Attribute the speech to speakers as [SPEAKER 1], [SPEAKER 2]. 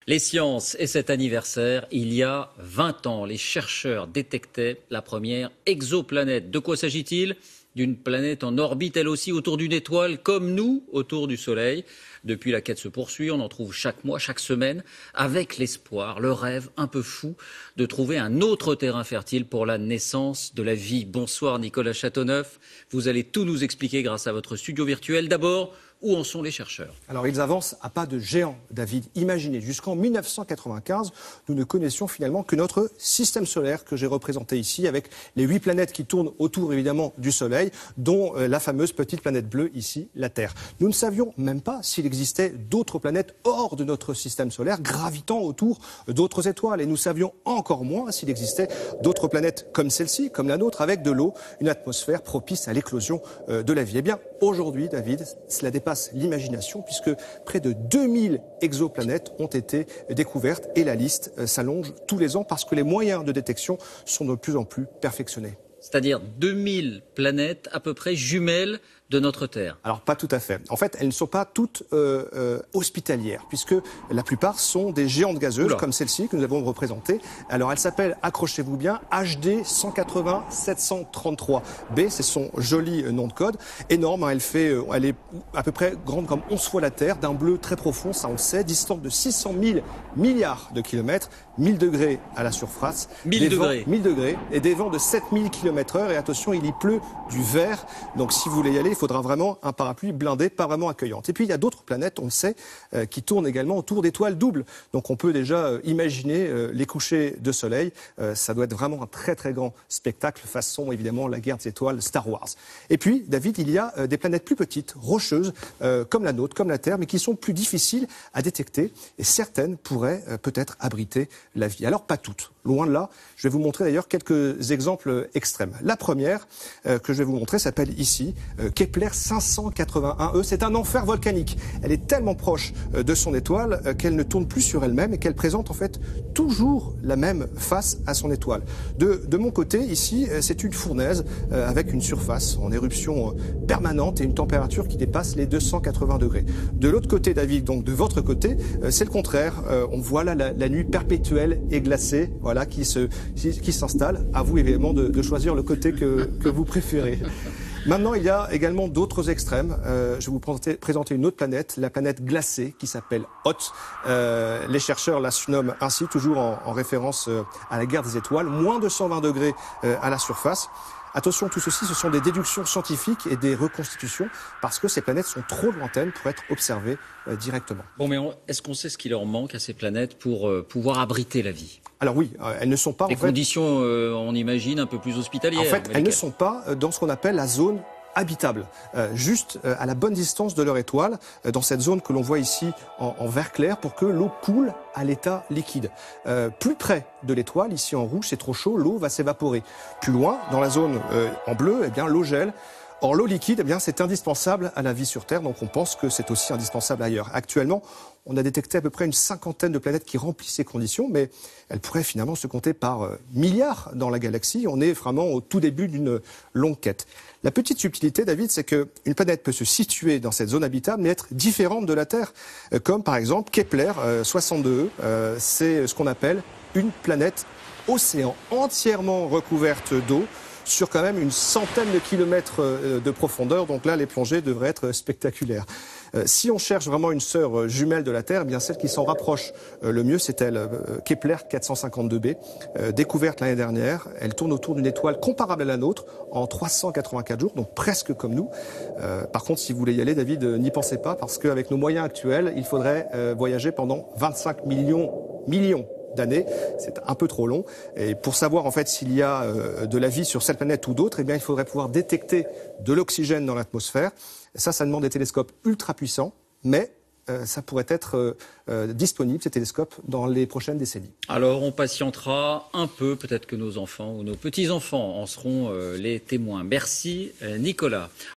[SPEAKER 1] Les sciences et cet anniversaire, il y a 20 ans, les chercheurs détectaient la première exoplanète. De quoi s'agit-il ? D'une planète en orbite, elle aussi, autour d'une étoile, comme nous, autour du Soleil. Depuis, la quête se poursuit, on en trouve chaque mois, chaque semaine, avec l'espoir, le rêve un peu fou de trouver un autre terrain fertile pour la naissance de la vie. Bonsoir Nicolas Châteauneuf, vous allez tout nous expliquer grâce à votre studio virtuel. D'abord, où en sont les chercheurs ?
[SPEAKER 2] Alors ils avancent à pas de géant, David. Imaginez, jusqu'en 1995, nous ne connaissions finalement que notre système solaire que j'ai représenté ici, avec les 8 planètes qui tournent autour évidemment du Soleil, dont la fameuse petite planète bleue ici, la Terre. Nous ne savions même pas s'il existait d'autres planètes hors de notre système solaire, gravitant autour d'autres étoiles. Et nous savions encore moins s'il existait d'autres planètes comme celle-ci, comme la nôtre, avec de l'eau, une atmosphère propice à l'éclosion de la vie. Eh bien, aujourd'hui, David, cela dépasse l'imagination, puisque près de 2000 exoplanètes ont été découvertes et la liste s'allonge tous les ans parce que les moyens de détection sont de plus en plus perfectionnés.
[SPEAKER 1] C'est-à-dire 2000 planètes à peu près jumelles de notre Terre.
[SPEAKER 2] Alors pas tout à fait. En fait, elles ne sont pas toutes hospitalières, puisque la plupart sont des géantes gazeuses, comme celle-ci que nous avons représentée. Alors elle s'appelle, accrochez-vous bien, HD 180 733b, c'est son joli nom de code. Énorme, hein, elle est à peu près grande comme 11 fois la Terre, d'un bleu très profond, ça on le sait, distante de 600 000 milliards de kilomètres, 1000 degrés à la surface.
[SPEAKER 1] 1000 degrés.
[SPEAKER 2] 1000 degrés, et des vents de 7000 km/h, et attention, il y pleut du verre, donc si vous voulez y aller, il faudra vraiment un parapluie blindé, pas vraiment accueillante. Et puis il y a d'autres planètes, on le sait, qui tournent également autour d'étoiles doubles. Donc on peut déjà imaginer les couchers de soleil. Ça doit être vraiment un très très grand spectacle, façon évidemment la guerre des étoiles Star Wars. Et puis David, il y a des planètes plus petites, rocheuses, comme la nôtre, comme la Terre, mais qui sont plus difficiles à détecter. Et certaines pourraient peut-être abriter la vie. Alors pas toutes, loin de là. Je vais vous montrer d'ailleurs quelques exemples extrêmes. La première que je vais vous montrer s'appelle ici Kepler 581e. C'est un enfer volcanique. Elle est tellement proche de son étoile qu'elle ne tourne plus sur elle-même et qu'elle présente en fait toujours la même face à son étoile. De mon côté, ici, c'est une fournaise avec une surface en éruption permanente et une température qui dépasse les 280 degrés. De l'autre côté, David, donc de votre côté, c'est le contraire. On voit là la nuit perpétuelle et glacée, voilà, qui s'installe. À vous évidemment de choisir le côté que vous préférez. Maintenant, il y a également d'autres extrêmes. Je vais vous présenter une autre planète, la planète glacée, qui s'appelle Hoth. Les chercheurs la surnomment ainsi, toujours en référence à la guerre des étoiles. Moins de 120 degrés à la surface. Attention, tout ceci, ce sont des déductions scientifiques et des reconstitutions, parce que ces planètes sont trop lointaines pour être observées directement.
[SPEAKER 1] Bon, mais est-ce qu'on sait ce qui leur manque à ces planètes pour pouvoir abriter la vie ?
[SPEAKER 2] Alors oui, elles ne sont pas...
[SPEAKER 1] Les conditions, on imagine, un peu plus hospitalières.
[SPEAKER 2] En fait, elles ne sont pas dans ce qu'on appelle la zone habitable, juste à la bonne distance de leur étoile, dans cette zone que l'on voit ici en vert clair, pour que l'eau coule à l'état liquide. Plus près de l'étoile, ici en rouge, c'est trop chaud, l'eau va s'évaporer. Plus loin, dans la zone en bleu, eh bien l'eau gèle. Or, l'eau liquide, eh bien, c'est indispensable à la vie sur Terre, donc on pense que c'est aussi indispensable ailleurs. Actuellement, on a détecté à peu près une cinquantaine de planètes qui remplissent ces conditions, mais elles pourraient finalement se compter par milliards dans la galaxie. On est vraiment au tout début d'une longue quête. La petite subtilité, David, c'est qu'une planète peut se situer dans cette zone habitable, mais être différente de la Terre, comme par exemple Kepler 62e. C'est ce qu'on appelle une planète océan, entièrement recouverte d'eau, sur quand même une centaine de kilomètres de profondeur. Donc là, les plongées devraient être spectaculaires. Si on cherche vraiment une sœur jumelle de la Terre, eh bien celle qui s'en rapproche le mieux, c'est elle, Kepler 452b, découverte l'année dernière. Elle tourne autour d'une étoile comparable à la nôtre en 384 jours, donc presque comme nous. Par contre, si vous voulez y aller, David, n'y pensez pas, parce qu'avec nos moyens actuels, il faudrait voyager pendant 25 millions d'années, c'est un peu trop long. Et pour savoir en fait s'il y a de la vie sur cette planète ou d'autres, eh bien il faudrait pouvoir détecter de l'oxygène dans l'atmosphère. Ça demande des télescopes ultra puissants, mais ça pourrait être disponible, ces télescopes, dans les prochaines décennies.
[SPEAKER 1] Alors on patientera un peu, peut-être que nos enfants ou nos petits-enfants en seront les témoins. Merci Nicolas.